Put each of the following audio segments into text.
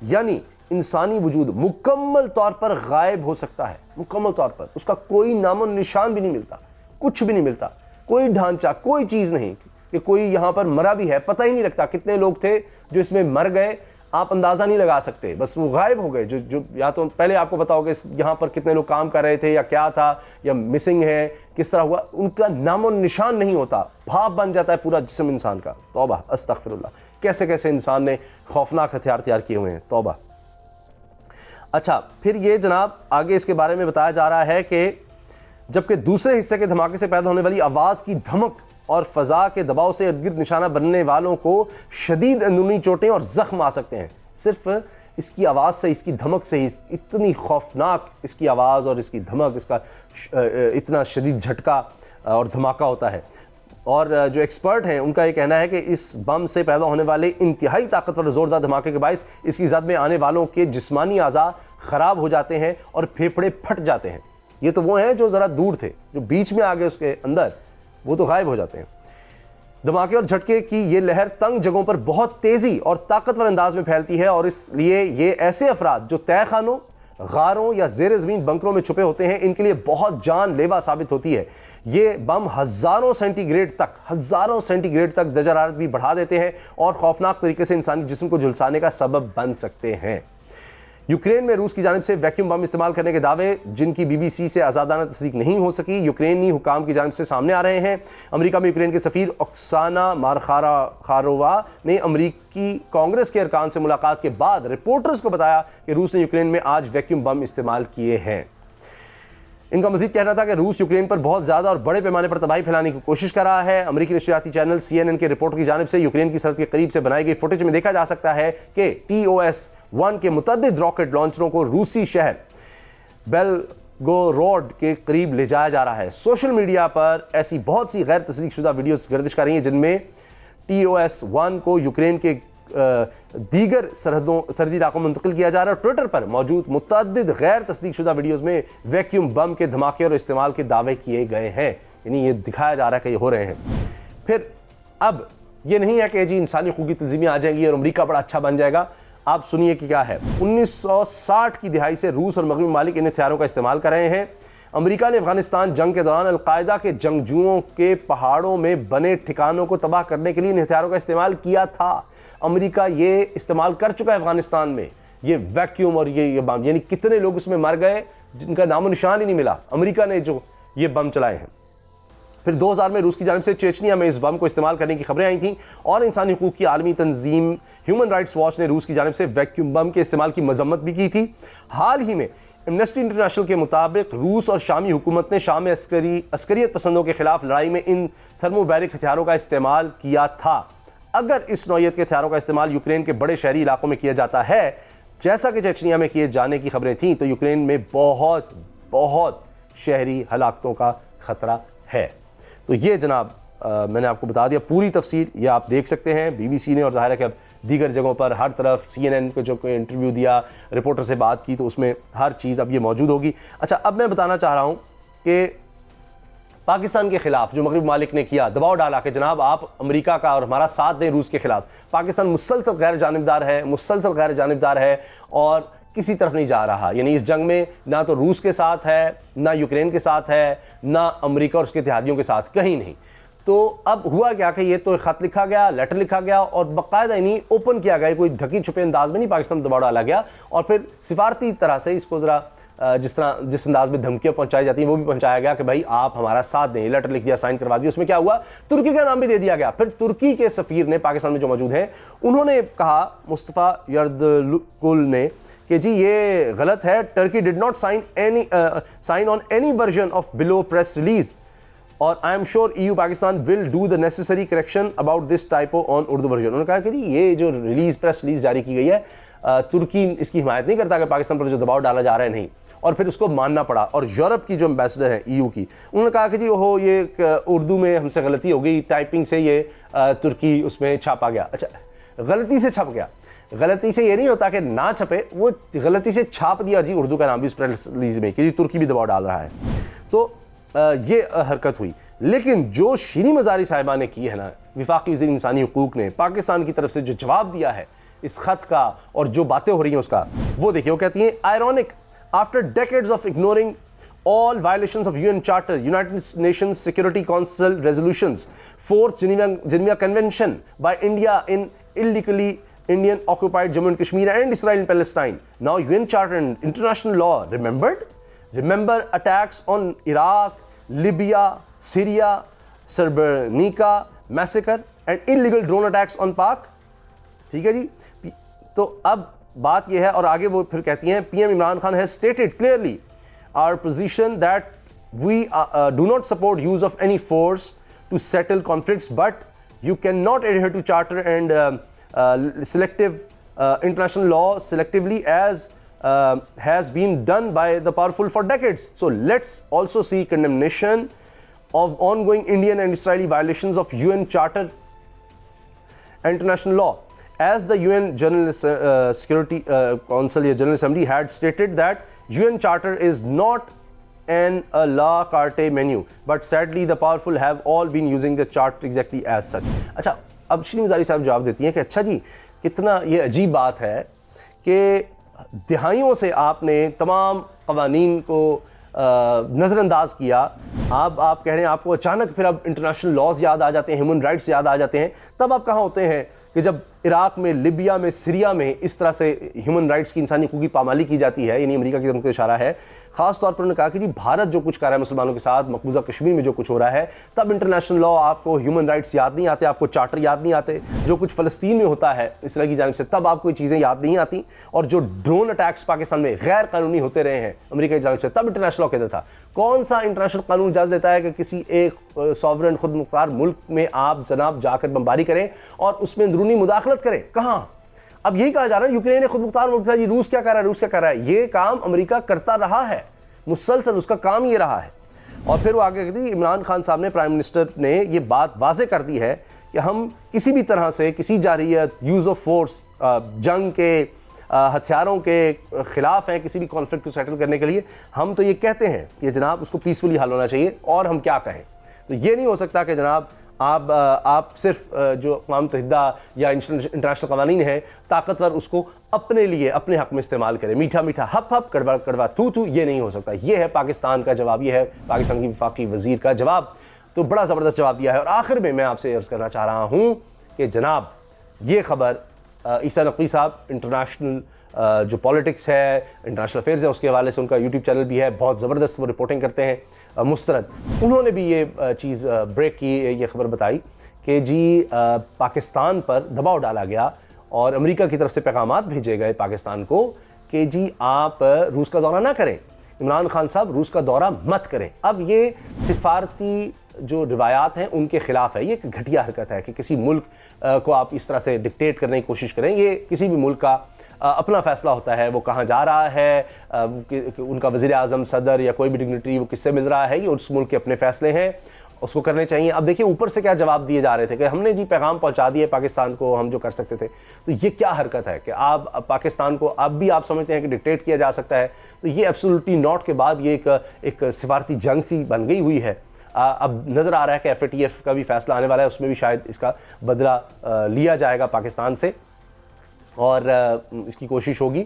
یعنی انسانی وجود مکمل طور پر غائب ہو سکتا ہے، مکمل طور پر اس کا کوئی نام و نشان بھی نہیں ملتا، کچھ بھی نہیں ملتا، کوئی ڈھانچہ، کوئی چیز نہیں کہ کوئی یہاں پر مرا بھی ہے، پتہ ہی نہیں لگتا کتنے لوگ تھے جو اس میں مر گئے، آپ اندازہ نہیں لگا سکتے، بس وہ غائب ہو گئے. جو یا تو پہلے آپ کو پتا ہوگا یہاں پر کتنے لوگ کام کر رہے تھے یا کیا تھا یا مسنگ ہے، کس طرح ہوا، ان کا نام و نشان نہیں ہوتا، بھاپ بن جاتا ہے پورا جسم انسان کا. توبہ استغفر اللہ، کیسے کیسے انسان نے خوفناک ہتھیار تیار کیے ہوئے ہیں. توبہ. اچھا پھر یہ جناب آگے اس کے بارے میں بتایا جا رہا ہے کہ جبکہ دوسرے حصے کے دھماکے سے پیدا ہونے والی آواز کی دھمک اور فضا کے دباؤ سے ارد گرد نشانہ بننے والوں کو شدید اندرونی چوٹیں اور زخم آ سکتے ہیں. صرف اس کی آواز سے، اس کی دھمک سے ہی اتنی خوفناک اس کی آواز اور اس کی دھمک، اس کا اتنا شدید جھٹکا اور دھماکہ ہوتا ہے. اور جو ایکسپرٹ ہیں ان کا یہ کہنا ہے کہ اس بم سے پیدا ہونے والے انتہائی طاقتور زوردار دھماکے کے باعث اس کی زد میں آنے والوں کے جسمانی اعضاء خراب ہو جاتے ہیں اور پھیپھڑے پھٹ جاتے ہیں. یہ تو وہ ہیں جو ذرا دور تھے، جو بیچ میں آگے اس کے اندر وہ تو غائب ہو جاتے ہیں. دھماکے اور جھٹکے کی یہ لہر تنگ جگہوں پر بہت تیزی اور طاقتور انداز میں پھیلتی ہے، اور اس لیے یہ ایسے افراد جو تہہ خانوں، غاروں یا زیر زمین بنکروں میں چھپے ہوتے ہیں ان کے لیے بہت جان لیوا ثابت ہوتی ہے. یہ بم ہزاروں سینٹی گریڈ تک درجہ حرارت بھی بڑھا دیتے ہیں اور خوفناک طریقے سے انسانی جسم کو جھلسانے کا سبب بن سکتے ہیں. یوکرین میں روس کی جانب سے ویکیوم بم استعمال کرنے کے دعوے جن کی بی بی سی سے آزادانہ تصدیق نہیں ہو سکی یوکرینی حکام کی جانب سے سامنے آ رہے ہیں. امریکہ میں یوکرین کے سفیر اوکسانا مارخارووا نے امریکی کانگریس کے ارکان سے ملاقات کے بعد رپورٹرز کو بتایا کہ روس نے یوکرین میں آج ویکیوم بم استعمال کیے ہیں. ان کا مزید کہنا تھا کہ روس یوکرین پر بہت زیادہ اور بڑے پیمانے پر تباہی پھیلانے کی کوشش کر رہا ہے. امریکی نشریاتی چینل CNN کے رپورٹر کی جانب سے یوکرین کی سرحد کے قریب سے بنائی گئی فوٹیج میں دیکھا جا سکتا ہے کہ TOS-1 کے متعدد راکٹ لانچروں کو روسی شہر بیلگورود کے قریب لے جایا جا رہا ہے. سوشل میڈیا پر ایسی بہت سی غیر تصدیق شدہ ویڈیوز گردش کر رہی ہیں جن میں TOS-1 کو یوکرین کے دیگر سرحدی علاقوں میں منتقل کیا جا رہا ہے. ٹویٹر پر موجود متعدد غیر تصدیق شدہ ویڈیوز میں ویکیوم بم کے دھماکے اور استعمال کے دعوے کیے گئے ہیں، یعنی یہ دکھایا جا رہا ہے کہ یہ ہو رہے ہیں. پھر اب یہ نہیں ہے کہ جی انسانی حقوقی تنظیمیں آ جائیں گی اور امریکہ بڑا اچھا بن جائے گا. آپ سنیے کہ کیا ہے. 1960 کی دہائی سے روس اور مغربی ممالک ان ہتھیاروں کا استعمال کر رہے ہیں. امریکہ نے افغانستان جنگ کے دوران القاعدہ کے جنگجوؤں کے پہاڑوں میں بنے ٹھکانوں کو تباہ کرنے کے لیے ان ہتھیاروں کا استعمال کیا تھا. امریکہ یہ استعمال کر چکا ہے افغانستان میں، یہ ویکیوم اور یہ بم، یعنی کتنے لوگ اس میں مر گئے جن کا نام و نشان ہی نہیں ملا. امریکہ نے جو یہ بم چلائے ہیں. پھر 2000 میں روس کی جانب سے چیچنیا میں اس بم کو استعمال کرنے کی خبریں آئی تھیں اور انسانی حقوق کی عالمی تنظیم ہیومن رائٹس واچ نے روس کی جانب سے ویکیوم بم کے استعمال کی مذمت بھی کی تھی. حال ہی میں ایمنسٹی انٹرنیشنل کے مطابق روس اور شامی حکومت نے شام میں عسکریت پسندوں کے خلاف لڑائی میں ان تھرموبیرک ہتھیاروں کا استعمال کیا تھا. اگر اس نوعیت کے ہتھیاروں کا استعمال یوکرین کے بڑے شہری علاقوں میں کیا جاتا ہے جیسا کہ چیچنیا میں کیے جانے کی خبریں تھیں تو یوکرین میں بہت شہری ہلاکتوں کا خطرہ ہے. تو یہ جناب میں نے آپ کو بتا دیا پوری تفصیل، یہ آپ دیکھ سکتے ہیں BBC نے، اور ظاہر ہے کہ اب دیگر جگہوں پر ہر طرف CNN کو جو کوئی انٹرویو دیا، رپورٹر سے بات کی، تو اس میں ہر چیز اب یہ موجود ہوگی. اچھا اب میں بتانا چاہ رہا ہوں کہ پاکستان کے خلاف جو مغربی ممالک نے کیا، دباؤ ڈالا کہ جناب آپ امریکہ کا اور ہمارا ساتھ دیں روس کے خلاف. پاکستان مسلسل غیر جانبدار ہے اور کسی طرف نہیں جا رہا. یعنی اس جنگ میں نہ تو روس کے ساتھ ہے، نہ یوکرین کے ساتھ ہے، نہ امریکہ اور اس کے اتحادیوں کے ساتھ، کہیں نہیں. تو اب ہوا کیا کہ یہ تو خط لکھا گیا، لیٹر لکھا گیا اور باقاعدہ نہیں اوپن کیا گیا، کوئی ڈھکی چھپے انداز میں نہیں پاکستان دباؤ ڈالا گیا. اور پھر سفارتی طرح سے اس کو ذرا جس انداز میں دھمکیاں پہنچائی جاتی ہیں وہ بھی پہنچایا گیا کہ بھائی آپ ہمارا ساتھ دیں. لیٹر لکھ دیا، سائن کروا دیا. اس میں کیا ہوا، ترکی کا نام بھی دے دیا گیا. پھر ترکی کے سفیر نے پاکستان میں جو موجود ہیں انہوں نے کہا، مصطفیٰ یردکل نے، کہ جی یہ غلط ہے. Turkey did not sign on any version of blue press release اور I am sure EU Pakistan will do the necessary correction about this typo on Urdu version. انہوں نے کہا کہ جی یہ جو پریس ریلیز جاری کی گئی ہے ترکی اس کی حمایت نہیں کرتا کہ پاکستان پر جو دباؤ ڈالا جا رہا ہے، نہیں. اور پھر اس کو ماننا پڑا. اور یورپ کی جو امبیسڈر ہیں EU کی، انہوں نے کہا کہ جی یہ اردو میں ہم سے غلطی ہو گئی، ٹائپنگ سے یہ ترکی اس میں چھاپا گیا. اچھا غلطی سے چھپ گیا، غلطی سے یہ نہیں ہوتا کہ نہ چھپے، وہ غلطی سے چھاپ دیا جی اردو کا نام بھی اس پریس ریلیز میں کہ جی ترکی بھی دباؤ ڈال رہا ہے. تو یہ حرکت ہوئی. لیکن جو شیریں مزاری صاحبہ نے کی ہے نا، وفاقی وزیر انسانی حقوق نے پاکستان کی طرف سے جو جواب دیا ہے اس خط کا اور جو باتیں ہو رہی ہیں اس کا، وہ دیکھیے. وہ کہتی ہیں ironic after decades of ignoring all violations of UN Charter, United Nations Security Council resolutions, fourth Geneva Convention by India in illegally Indian occupied Jammu and Kashmir and Israel and Palestine. Now UN Charter and international law remembered? Remember attacks on Iraq, Libya, Syria, Srebrenica massacre and illegal drone attacks on Pak. ٹھیک ہے جی. تو اب بات یہ ہے اور آگے وہ پھر کہتی ہیں P M Imran Khan has stated clearly our position that we do not support use of any force to settle conflicts, but you cannot adhere to charter and selective international law selectively as has been done by the powerful for decades. So let's also see condemnation of ongoing Indian and Israeli violations of UN Charter and international law. As the UN General Security Council General Assembly had stated that UN Charter is not an a la carte menu, but sadly the powerful have all been using the charter exactly as such. اچھا اب شیرین مزاری صاحب جواب دیتی ہیں کہ اچھا جی کتنا یہ عجیب بات ہے کہ دہائیوں سے آپ نے تمام قوانین کو نظر انداز کیا. آپ کہہ رہے ہیں آپ کو اچانک پھر اب انٹرنیشنل لاز یاد آ جاتے ہیں, ہیومن رائٹس یاد آ جاتے ہیں. تب آپ کہاں ہوتے ہیں کہ جب عراق میں, لیبیا میں, سیریا میں اس طرح سے ہیومن رائٹس کی, انسانی حقوق کی پامالی کی جاتی ہے. یعنی امریکہ کی طرف کا اشارہ ہے. خاص طور پر انہوں نے کہا کہ جی بھارت جو کچھ کر رہا ہے مسلمانوں کے ساتھ, مقبوضہ کشمیر میں جو کچھ ہو رہا ہے, تب انٹرنیشنل لا آپ کو, ہیومن رائٹس یاد نہیں آتے, آپ کو چارٹر یاد نہیں آتے. جو کچھ فلسطین میں ہوتا ہے اسرائیل کی جانب سے, تب آپ کو یہ چیزیں یاد نہیں آتی. اور جو ڈرون اٹیکس پاکستان میں غیر قانونی ہوتے رہے ہیں امریکہ کی جانب سے, تب انٹرنیشنل لا کدھر تھا؟ کون سا انٹرنیشنل قانون اجازت دیتا ہے کہ کسی ایک سوورن خود مختار ملک میں آپ جناب جا کر بمباری کریں اور اس میں اندرونی مداخلت کریں؟ کہاں؟ اب یہی کہا جا رہا ہے یوکرین نے خود مختار ملک تھا جی, روس کیا کر رہا ہے, روس کیا کر رہا ہے. یہ کام امریکہ کرتا رہا ہے مسلسل, اس کا کام یہ رہا ہے. اور پھر وہ آگے کہتی ہے عمران خان صاحب نے, پرائم منسٹر نے یہ بات واضح کر دی ہے کہ ہم کسی بھی طرح سے کسی جارحیت, یوز آف فورس, جنگ کے ہتھیاروں کے خلاف ہیں کسی بھی کانفلکٹ کو سیٹل کرنے کے لیے. ہم تو یہ کہتے ہیں کہ جناب اس کو پیسفلی حل ہونا چاہیے, اور ہم کیا کہیں. تو یہ نہیں ہو سکتا کہ جناب آپ صرف جو اقوام متحدہ یا انٹرنیشنل قوانین ہیں طاقتور اس کو اپنے لیے اپنے حق میں استعمال کریں. میٹھا میٹھا ہپ ہپ, کڑوا کڑوا تو, یہ نہیں ہو سکتا. یہ ہے پاکستان کا جواب, یہ ہے پاکستان کی وفاقی وزیر کا جواب. تو بڑا زبردست جواب دیا ہے. اور آخر میں آپ سے عرض کرنا چاہ رہا ہوں کہ جناب یہ خبر عیسیٰ نقوی صاحب انٹرنیشنل جو پالیٹکس ہے, انٹرنیشنل افیئرز ہیں, اس کے حوالے سے ان کا یوٹیوب چینل بھی ہے, بہت زبردست وہ رپورٹنگ کرتے ہیں مستند. انہوں نے بھی یہ چیز بریک کی, یہ خبر بتائی کہ جی پاکستان پر دباؤ ڈالا گیا اور امریکہ کی طرف سے پیغامات بھیجے گئے پاکستان کو کہ جی آپ روس کا دورہ نہ کریں, عمران خان صاحب روس کا دورہ مت کریں. اب یہ سفارتی جو روایات ہیں ان کے خلاف ہے. یہ ایک گھٹیا حرکت ہے کہ کسی ملک کو آپ اس طرح سے ڈکٹیٹ کرنے کی کوشش کریں. یہ کسی بھی ملک کا اپنا فیصلہ ہوتا ہے, وہ کہاں جا رہا ہے, ان کا وزیر اعظم, صدر یا کوئی بھی ڈگنیٹری وہ کس سے مل رہا ہے, یہ اس ملک کے اپنے فیصلے ہیں, اس کو کرنے چاہیے. اب دیکھیں اوپر سے کیا جواب دیے جا رہے تھے کہ ہم نے جی پیغام پہنچا دیے پاکستان کو, ہم جو کر سکتے تھے. تو یہ کیا حرکت ہے کہ آپ پاکستان کو اب بھی آپ سمجھتے ہیں کہ ڈکٹیٹ کیا جا سکتا ہے؟ تو یہ ایبسولوٹلی ناٹ کے بعد یہ ایک سفارتی جنگ سی بن گئی ہوئی ہے. اب نظر آ رہا ہے کہ ایف اے ٹی ایف کا بھی فیصلہ آنے والا ہے, اس میں بھی شاید اس کا بدلہ لیا جائے گا پاکستان سے, اور اس کی کوشش ہوگی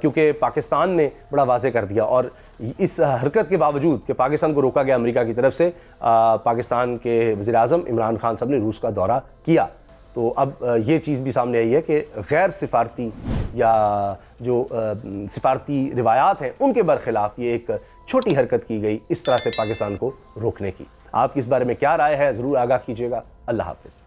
کیونکہ پاکستان نے بڑا واضح کر دیا. اور اس حرکت کے باوجود کہ پاکستان کو روکا گیا امریکہ کی طرف سے, پاکستان کے وزیر اعظم عمران خان صاحب نے روس کا دورہ کیا. تو اب یہ چیز بھی سامنے آئی ہے کہ غیر سفارتی یا جو سفارتی روایات ہیں ان کے برخلاف یہ ایک چھوٹی حرکت کی گئی اس طرح سے پاکستان کو روکنے کی. آپ کی اس بارے میں کیا رائے ہے ضرور آگاہ کیجیے گا. اللہ حافظ.